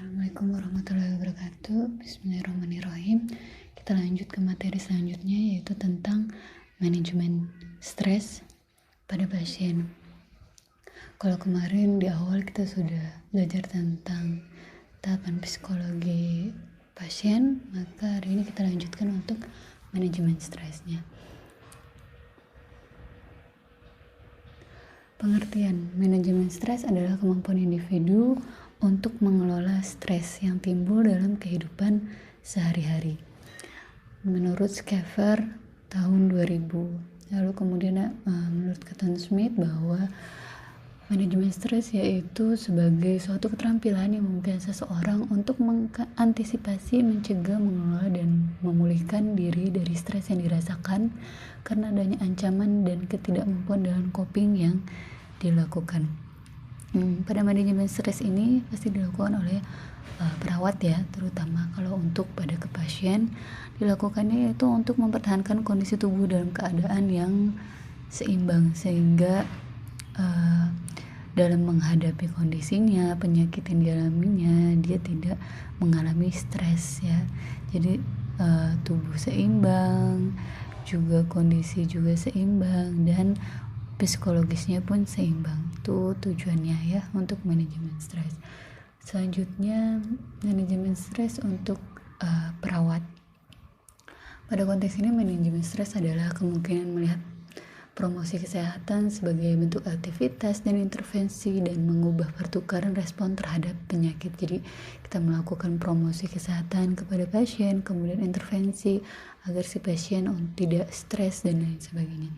Assalamualaikum warahmatullahi wabarakatuh. Bismillahirrahmanirrahim. Kita lanjut ke materi selanjutnya, yaitu tentang manajemen stres pada pasien. Kalau kemarin di awal kita sudah belajar tentang tahapan psikologi pasien, maka hari ini kita lanjutkan untuk manajemen stresnya. Pengertian manajemen stres adalah kemampuan individu untuk mengelola stres yang timbul dalam kehidupan sehari-hari. Menurut Schaeffer tahun 2000. Lalu kemudian menurut Cotton Smith bahwa manajemen stres yaitu sebagai suatu keterampilan yang memungkinkan seseorang untuk mengantisipasi, mencegah, mengelola, dan memulihkan diri dari stres yang dirasakan karena adanya ancaman dan ketidakmampuan dalam coping yang dilakukan. Pada manajemen stres ini pasti dilakukan oleh perawat ya, terutama kalau untuk pada ke pasien dilakukannya itu untuk mempertahankan kondisi tubuh dalam keadaan yang seimbang sehingga dalam menghadapi kondisinya, penyakit yang dialaminya, dia tidak mengalami stres ya. Jadi tubuh seimbang, juga kondisi juga seimbang, dan psikologisnya pun seimbang. Itu tujuannya ya untuk manajemen stres. Selanjutnya manajemen stres untuk perawat. Pada konteks ini manajemen stres adalah kemungkinan melihat promosi kesehatan sebagai bentuk aktivitas dan intervensi dan mengubah pertukaran respon terhadap penyakit. Jadi kita melakukan promosi kesehatan kepada pasien, kemudian intervensi agar si pasien tidak stres dan lain sebagainya.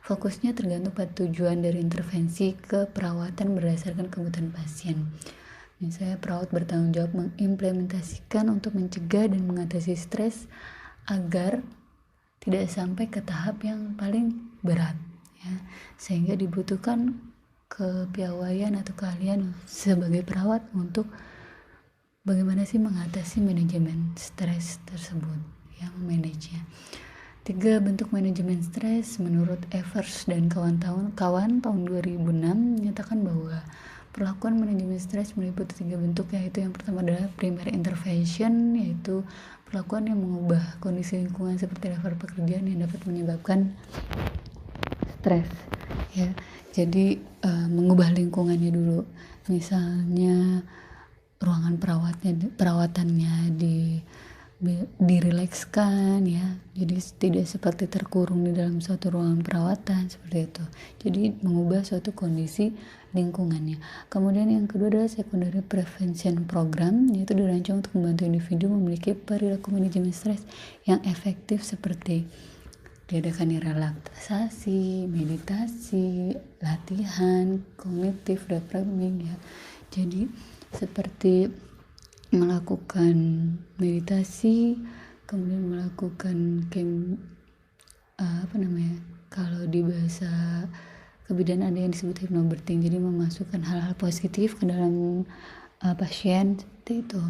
Fokusnya tergantung pada tujuan dari intervensi ke perawatan berdasarkan kebutuhan pasien. Misalnya perawat bertanggung jawab mengimplementasikan untuk mencegah dan mengatasi stres agar tidak sampai ke tahap yang paling berat ya, sehingga dibutuhkan kepiawaian atau keahlian sebagai perawat untuk bagaimana sih mengatasi manajemen stres tersebut yang memanagenya. 3 bentuk manajemen stres menurut Evers dan kawan-kawan tahun 2006 menyatakan bahwa perlakuan manajemen stres meliputi 3 bentuk, yaitu yang pertama adalah primary intervention, yaitu perlakuan yang mengubah kondisi lingkungan seperti level pekerjaan yang dapat menyebabkan stres ya. Jadi mengubah lingkungannya dulu, misalnya ruangan perawatannya dirilekskan ya, jadi tidak seperti terkurung di dalam suatu ruangan perawatan seperti itu. Jadi mengubah suatu kondisi lingkungannya. Kemudian yang kedua adalah secondary prevention program, yaitu dirancang untuk membantu individu memiliki perilaku manajemen stres yang efektif seperti diadakannya relaksasi, meditasi, latihan kognitif reframing ya. Jadi seperti melakukan meditasi, kemudian melakukan kalau di bahasa kebidanan ada yang disebut hypnobirthing, jadi memasukkan hal-hal positif ke dalam pasien seperti itu.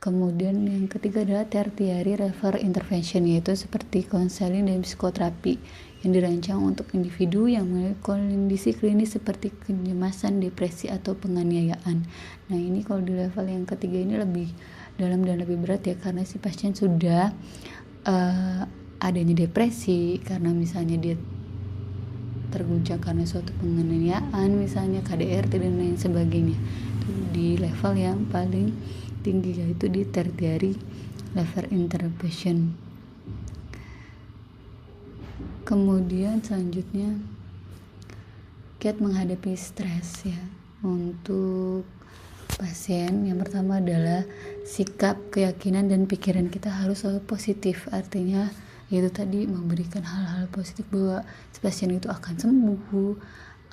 Kemudian yang ketiga adalah tertiary refer intervention, yaitu seperti konseling dan psikoterapi yang dirancang untuk individu yang memiliki kondisi klinis seperti kecemasan, depresi, atau penganiayaan. Nah ini kalau di level yang ketiga ini lebih dalam dan lebih berat ya, karena si pasien sudah adanya depresi karena misalnya dia terguncang karena suatu penganiayaan, misalnya KDRT dan lain sebagainya. Itu di level yang paling tinggi, yaitu di tertiary level intervention. Kemudian selanjutnya kiat menghadapi stres ya untuk pasien. Yang pertama adalah sikap, keyakinan, dan pikiran kita harus selalu positif. Artinya itu tadi memberikan hal-hal positif bahwa pasien itu akan sembuh,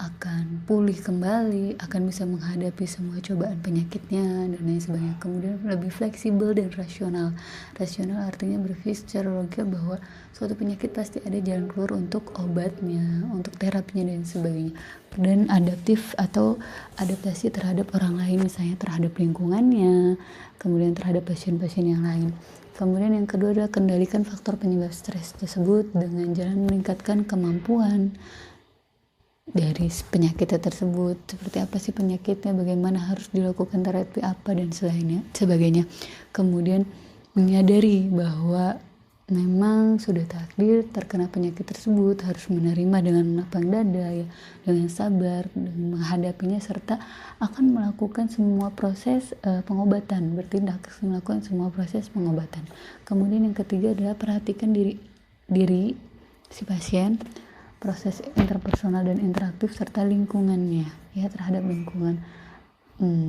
akan pulih kembali, akan bisa menghadapi semua cobaan penyakitnya dan lain sebagainya. Kemudian lebih fleksibel dan rasional. Rasional artinya berpikir secara logika bahwa suatu penyakit pasti ada jalan keluar untuk obatnya, untuk terapinya dan sebagainya. Dan adaptif atau adaptasi terhadap orang lain, misalnya terhadap lingkungannya, kemudian terhadap pasien-pasien yang lain. Kemudian yang kedua adalah kendalikan faktor penyebab stres tersebut dengan jalan meningkatkan kemampuan dari penyakitnya tersebut, seperti apa sih penyakitnya, bagaimana harus dilakukan terapi apa dan sebagainya. Kemudian menyadari bahwa memang sudah takdir terkena penyakit tersebut, harus menerima dengan lapang dada ya, dengan sabar, dengan menghadapinya, serta akan melakukan semua proses pengobatan, bertindak melakukan semua proses pengobatan. Kemudian yang ketiga adalah perhatikan diri si pasien, proses interpersonal dan interaktif, serta lingkungannya ya, terhadap lingkungan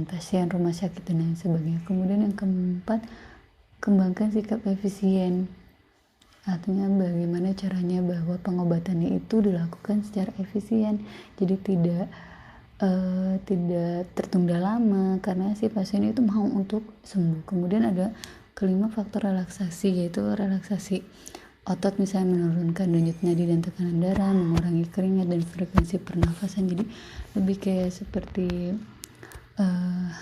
pasien, rumah sakit dan lain sebagainya. Kemudian yang keempat, kembangkan sikap efisien. Artinya bagaimana caranya bahwa pengobatannya itu dilakukan secara efisien, jadi tidak tertunda lama karena si pasien itu mau untuk sembuh. Kemudian ada kelima, faktor relaksasi, yaitu relaksasi otot, misalnya menurunkan denyut nadi dan tekanan darah, mengurangi keringat dan frekuensi pernafasan. Jadi lebih kayak seperti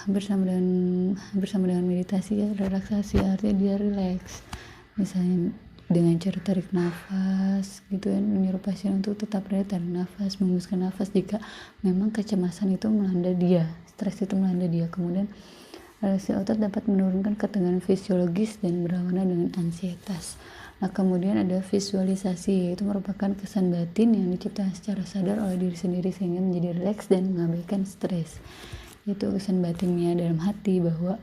bersama dengan meditasi ya, relaksasi artinya dia relax, misalnya dengan cara tarik nafas gitu ya, menyuruh pasien untuk tetap tarik nafas, menghembuskan nafas jika memang kecemasan itu melanda dia, stres itu melanda dia. Kemudian relaksasi otot dapat menurunkan ketegangan fisiologis dan berlawanan dengan ansietas. Nah, kemudian ada visualisasi, yaitu merupakan kesan batin yang diciptakan secara sadar oleh diri sendiri sehingga menjadi rileks dan mengabaikan stres. Itu kesan batinnya dalam hati bahwa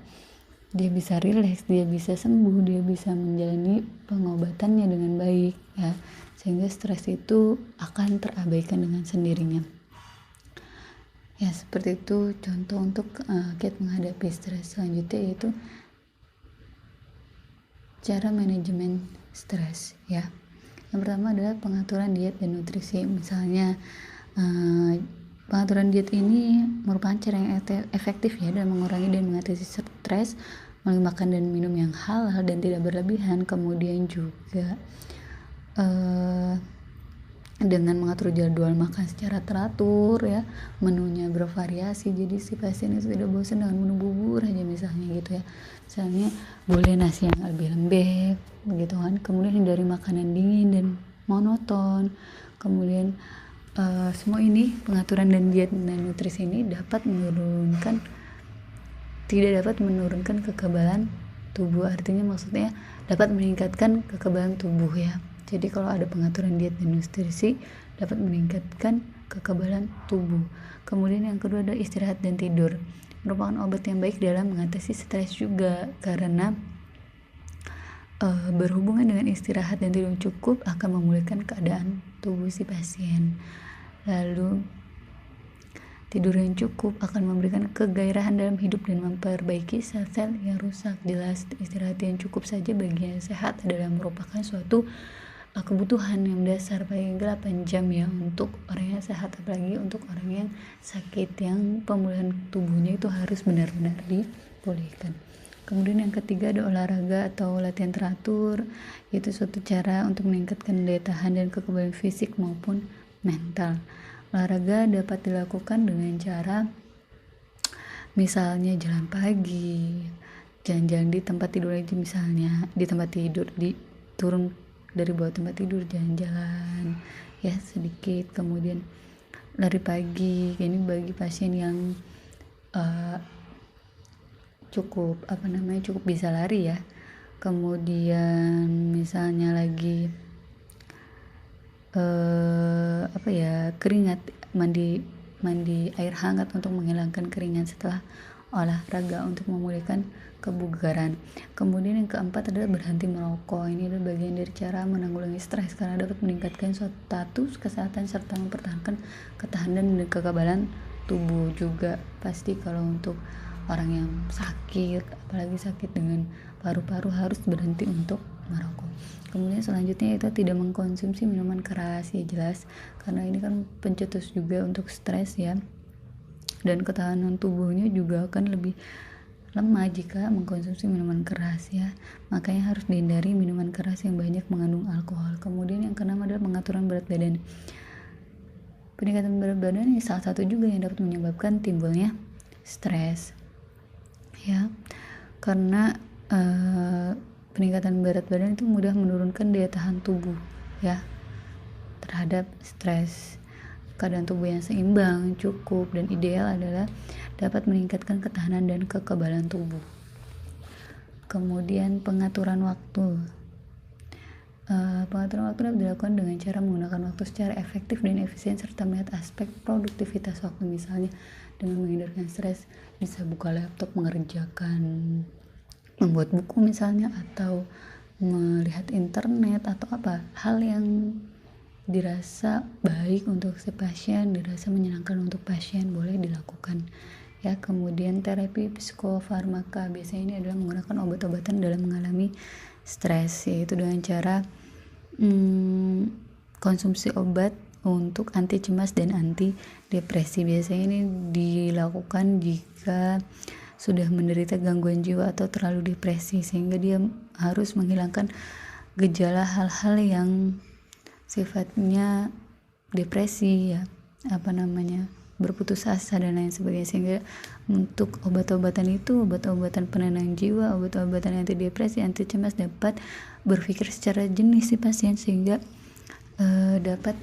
dia bisa rileks, dia bisa sembuh, dia bisa menjalani pengobatannya dengan baik ya, sehingga stres itu akan terabaikan dengan sendirinya. Ya, seperti itu contoh untuk kita menghadapi stres. Selanjutnya yaitu cara manajemen stres ya. Yang pertama adalah pengaturan diet dan nutrisi. Misalnya pengaturan diet ini merupakan cara yang efektif ya dalam mengurangi dan mengatasi stres melalui makan dan minum yang halal dan tidak berlebihan. Kemudian juga dengan mengatur jadwal makan secara teratur ya, menunya bervariasi, jadi si pasien itu tidak bosan dengan menu bubur aja misalnya gitu ya. Misalnya boleh nasi yang lebih lembek gitu kan. Kemudian hindari makanan dingin dan monoton. Kemudian semua ini, pengaturan dan diet dan nutrisi ini tidak dapat menurunkan kekebalan tubuh. Artinya maksudnya dapat meningkatkan kekebalan tubuh ya. Jadi kalau ada pengaturan diet dan nutrisi dapat meningkatkan kekebalan tubuh. Kemudian yang kedua adalah istirahat dan tidur. Merupakan obat yang baik dalam mengatasi stres juga, karena berhubungan dengan istirahat dan tidur cukup akan memulihkan keadaan tubuh si pasien. Lalu tidur yang cukup akan memberikan kegairahan dalam hidup dan memperbaiki sel-sel yang rusak. Jelas istirahat yang cukup saja bagi yang sehat adalah merupakan suatu kebutuhan yang dasar, paling 8 jam ya untuk orang yang sehat, apalagi untuk orang yang sakit yang pemulihan tubuhnya itu harus benar-benar dipulihkan. Kemudian yang ketiga ada olahraga atau latihan teratur, yaitu suatu cara untuk meningkatkan daya tahan dan kekebalan fisik maupun mental. Olahraga dapat dilakukan dengan cara misalnya jalan pagi, jalan-jalan di tempat tidur aja, misalnya di tempat tidur, turun dari bawah tempat tidur, jalan-jalan ya sedikit. Kemudian lari pagi, ini bagi pasien yang cukup bisa lari ya. Kemudian misalnya lagi keringat, mandi air hangat untuk menghilangkan keringat setelah olahraga untuk memulihkan kebugaran. Kemudian yang keempat adalah berhenti merokok. Ini adalah bagian dari cara menanggulangi stres karena dapat meningkatkan status kesehatan serta mempertahankan ketahanan dan kekebalan tubuh juga. Pasti kalau untuk orang yang sakit, apalagi sakit dengan paru-paru, harus berhenti untuk merokok. Kemudian selanjutnya itu tidak mengkonsumsi minuman keras, ya jelas karena ini kan pencetus juga untuk stres ya, dan ketahanan tubuhnya juga akan lebih lemah jika mengkonsumsi minuman keras ya. Makanya harus dihindari minuman keras yang banyak mengandung alkohol. Kemudian yang keenam adalah pengaturan berat badan. Peningkatan berat badan ini salah satu juga yang dapat menyebabkan timbulnya stres ya, karena peningkatan berat badan itu mudah menurunkan daya tahan tubuh ya terhadap stres. keadaan tubuh yang seimbang, cukup, dan ideal adalah dapat meningkatkan ketahanan dan kekebalan tubuh. Kemudian pengaturan waktu. Pengaturan waktu dapat dilakukan dengan cara menggunakan waktu secara efektif dan efisien serta melihat aspek produktivitas waktu, misalnya dengan menghindarkan stres, bisa buka laptop mengerjakan, membuat buku misalnya, atau melihat internet atau apa hal yang dirasa baik untuk si pasien, dirasa menyenangkan untuk pasien, boleh dilakukan ya. Kemudian terapi psikofarmaka, biasanya ini adalah menggunakan obat-obatan dalam mengalami stres, yaitu dengan cara konsumsi obat untuk anti cemas dan anti depresi. Biasanya ini dilakukan jika sudah menderita gangguan jiwa atau terlalu depresi, sehingga dia harus menghilangkan gejala hal-hal yang sifatnya depresi ya, berputus asa dan lain sebagainya. Sehingga untuk obat-obatan itu, obat-obatan penenang jiwa, obat-obatan anti depresi, anti cemas, dapat berpikir secara jernih si pasien, sehingga dapat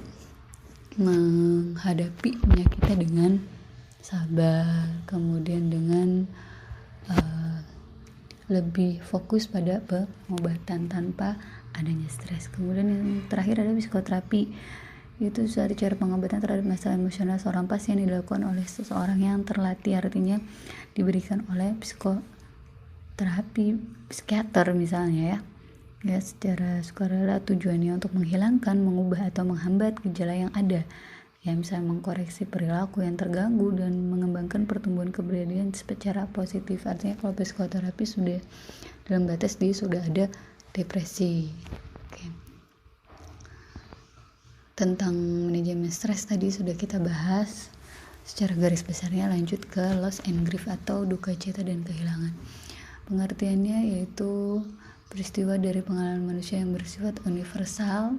menghadapi penyakitnya dengan sabar, kemudian dengan lebih fokus pada pengobatan tanpa adanya stres. Kemudian yang terakhir ada psikoterapi, itu suatu cara pengobatan terhadap masalah emosional seorang pasien yang dilakukan oleh seseorang yang terlatih, artinya diberikan oleh psikoterapi psikiater misalnya ya secara sukarela. Tujuannya untuk menghilangkan, mengubah atau menghambat gejala yang ada ya, misalnya mengkoreksi perilaku yang terganggu dan mengembangkan pertumbuhan kepribadian secara positif. Artinya kalau psikoterapi sudah dalam batas dia sudah ada depresi. Oke. Tentang manajemen stres tadi sudah kita bahas secara garis besarnya. Lanjut ke loss and grief atau duka cita dan kehilangan. Pengertiannya yaitu peristiwa dari pengalaman manusia yang bersifat universal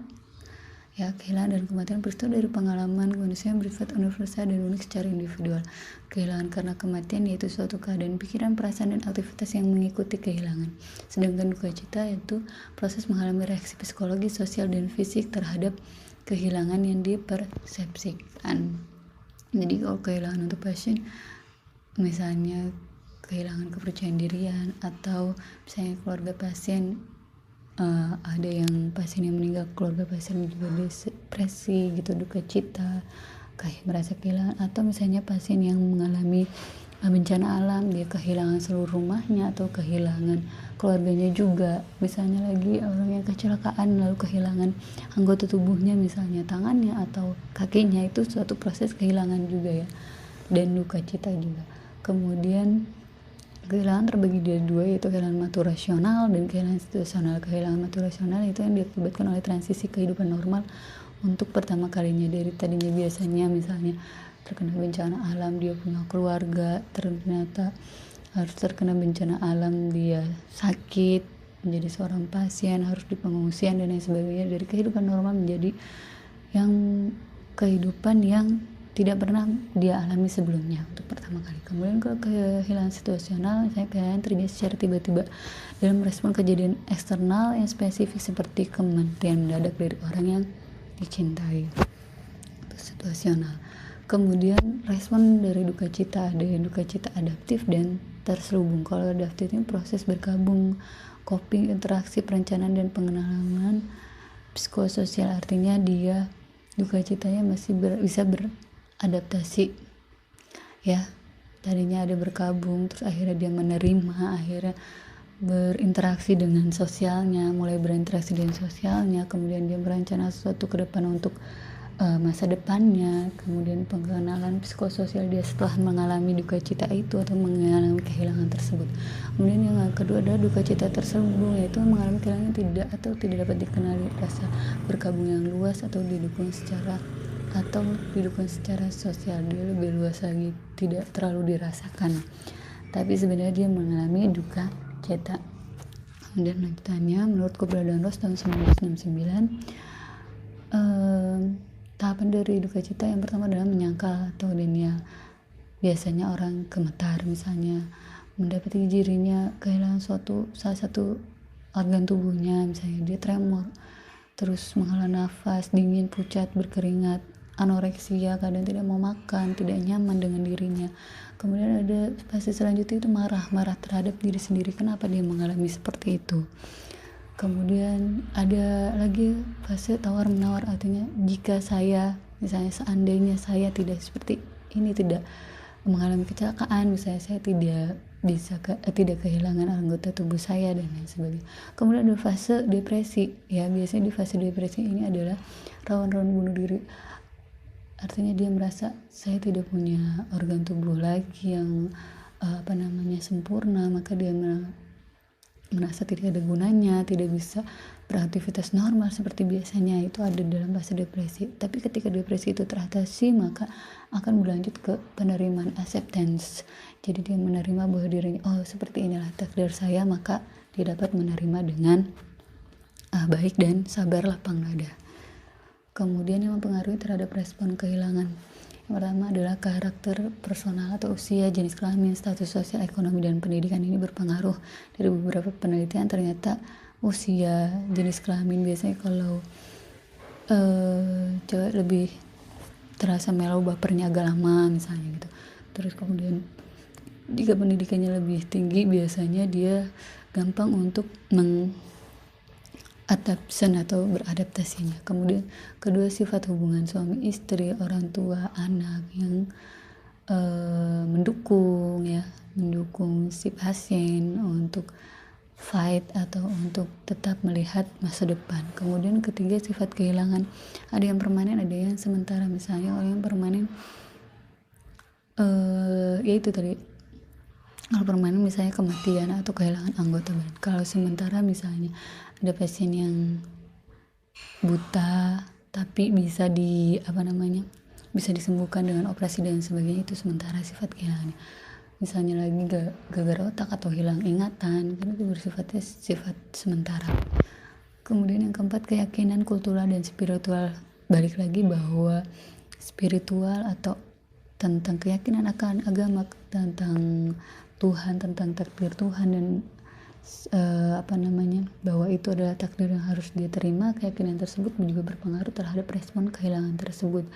ya. Kehilangan dan kematian peristiwa dari pengalaman manusia yang bersifat universal dan unik secara individual. Kehilangan karena kematian yaitu suatu keadaan pikiran, perasaan, dan aktivitas yang mengikuti kehilangan. Sedangkan duka cita yaitu proses mengalami reaksi psikologi, sosial, dan fisik terhadap kehilangan yang dipersepsikan. Jadi kalau kehilangan untuk pasien, misalnya kehilangan kepercayaan dirian, atau misalnya keluarga pasien, ada yang pasien yang meninggal, keluarga pasien juga depresi gitu, duka cita, kayak merasa kehilangan. Atau misalnya pasien yang mengalami bencana alam, dia kehilangan seluruh rumahnya atau kehilangan keluarganya juga, misalnya lagi orang yang kecelakaan lalu kehilangan anggota tubuhnya, misalnya tangannya atau kakinya, itu suatu proses kehilangan juga ya, dan duka cita juga. Kemudian kehilangan terbagi dari dua, yaitu kehilangan maturasional dan kehilangan situasional. Kehilangan maturasional itu yang diakibatkan oleh transisi kehidupan normal untuk pertama kalinya. Dari tadinya biasanya misalnya terkena bencana alam, dia punya keluarga, ternyata harus terkena bencana alam, dia sakit, menjadi seorang pasien, harus di pengungsian dan lain sebagainya. Dari kehidupan normal menjadi yang kehidupan yang tidak pernah dia alami sebelumnya untuk pertama kali. Kemudian ke kehilangan situasional, misalnya kehilangan terjadi secara tiba-tiba dalam merespon kejadian eksternal yang spesifik seperti kematian mendadak dari orang yang dicintai. Itu situasional. Kemudian respon dari duka cita, ada yang duka cita adaptif dan terselubung. Kalau adaptif ini proses bergabung, coping, interaksi, perencanaan, dan pengenalan psikososial. Artinya dia duka citanya masih bisa beradaptasi ya. Tadinya ada berkabung, terus akhirnya dia menerima, akhirnya berinteraksi dengan sosialnya, mulai berinteraksi dengan sosialnya, kemudian dia berencana sesuatu ke depan untuk masa depannya. Kemudian pengenalan psikososial dia setelah mengalami duka cita itu atau mengalami kehilangan tersebut. Kemudian yang kedua adalah duka cita terselubung, yaitu mengalami kehilangan tidak dapat dikenali, rasa berkabung yang luas atau didukung secara sosial. Dia lebih luas lagi, tidak terlalu dirasakan, tapi sebenarnya dia mengalami duka cita. Kemudian lanjutannya, menurut keberadaan Ross tahun 1969, tahapan dari duka cita yang pertama adalah menyangkal atau denial. Biasanya orang gemetar, misalnya mendapati dirinya kehilangan salah satu organ tubuhnya, misalnya dia tremor, terus menghela nafas, dingin, pucat, berkeringat, anoreksia, kadang tidak mau makan, tidak nyaman dengan dirinya. Kemudian ada fase selanjutnya itu marah terhadap diri sendiri, kenapa dia mengalami seperti itu. Kemudian ada lagi fase tawar menawar, artinya jika saya, misalnya seandainya saya tidak seperti ini, tidak mengalami kecelakaan, misalnya saya tidak bisa tidak kehilangan anggota tubuh saya dan lain sebagainya. Kemudian ada fase depresi, ya biasanya di fase depresi ini adalah rawan-rawan bunuh diri, artinya dia merasa saya tidak punya organ tubuh lagi yang sempurna, maka dia merasa tidak ada gunanya, tidak bisa beraktivitas normal seperti biasanya. Itu ada dalam fase depresi. Tapi ketika depresi itu teratasi, maka akan berlanjut ke penerimaan, acceptance. Jadi dia menerima bahwa dirinya, oh seperti inilah takdir saya, maka dia dapat menerima dengan baik dan sabar lapang dada. Kemudian yang mempengaruhi terhadap respon kehilangan, yang pertama adalah karakter personal atau usia, jenis kelamin, status sosial, ekonomi, dan pendidikan. Ini berpengaruh. Dari beberapa penelitian ternyata usia, jenis kelamin, biasanya kalau cewek lebih terasa mellow, bapernya agak lama misalnya gitu. Terus kemudian jika pendidikannya lebih tinggi, biasanya dia gampang untuk adaptation atau beradaptasinya. Kemudian kedua, sifat hubungan suami istri, orang tua, anak yang mendukung si pasien untuk fight atau untuk tetap melihat masa depan. Kemudian ketiga, sifat kehilangan, ada yang permanen, ada yang sementara. Misalnya orang yang permanen yaitu tadi, kalau permanen misalnya kematian atau kehilangan anggota badan. Kalau sementara misalnya ada pasien yang buta tapi bisa bisa disembuhkan dengan operasi dan sebagainya, itu sementara sifat kehilangannya. Misalnya lagi gagal otak atau hilang ingatan, kan itu bersifatnya sifat sementara. Kemudian yang keempat, keyakinan kultural dan spiritual. Balik lagi bahwa spiritual atau tentang keyakinan akan agama, tentang Tuhan, tentang takdir Tuhan, dan bahwa itu adalah takdir yang harus dia terima. Keyakinan tersebut juga berpengaruh terhadap respon kehilangan tersebut,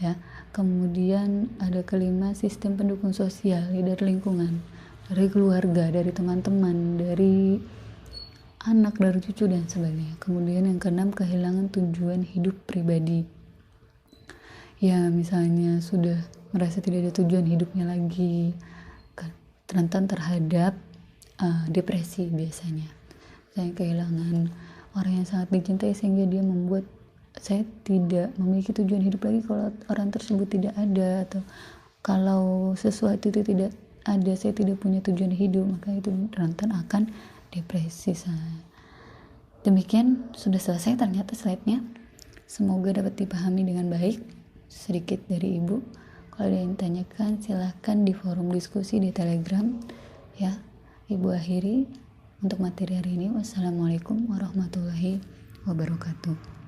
ya. Kemudian ada kelima, sistem pendukung sosial, dari lingkungan, dari keluarga, dari teman-teman, dari anak, dari cucu, dan sebagainya. Kemudian yang keenam, kehilangan tujuan hidup pribadi, ya misalnya sudah merasa tidak ada tujuan hidupnya lagi, rentan terhadap depresi biasanya. Saya kehilangan orang yang sangat dicintai sehingga dia membuat saya tidak memiliki tujuan hidup lagi kalau orang tersebut tidak ada, atau kalau sesuatu itu tidak ada, saya tidak punya tujuan hidup, maka itu rentan akan depresi. Demikian, sudah selesai ternyata slide-nya. Semoga dapat dipahami dengan baik. Sedikit dari Ibu. Kalau ada yang ditanyakan, silahkan di forum diskusi di Telegram, ya. Ibu akhiri untuk materi hari ini. Wassalamualaikum warahmatullahi wabarakatuh.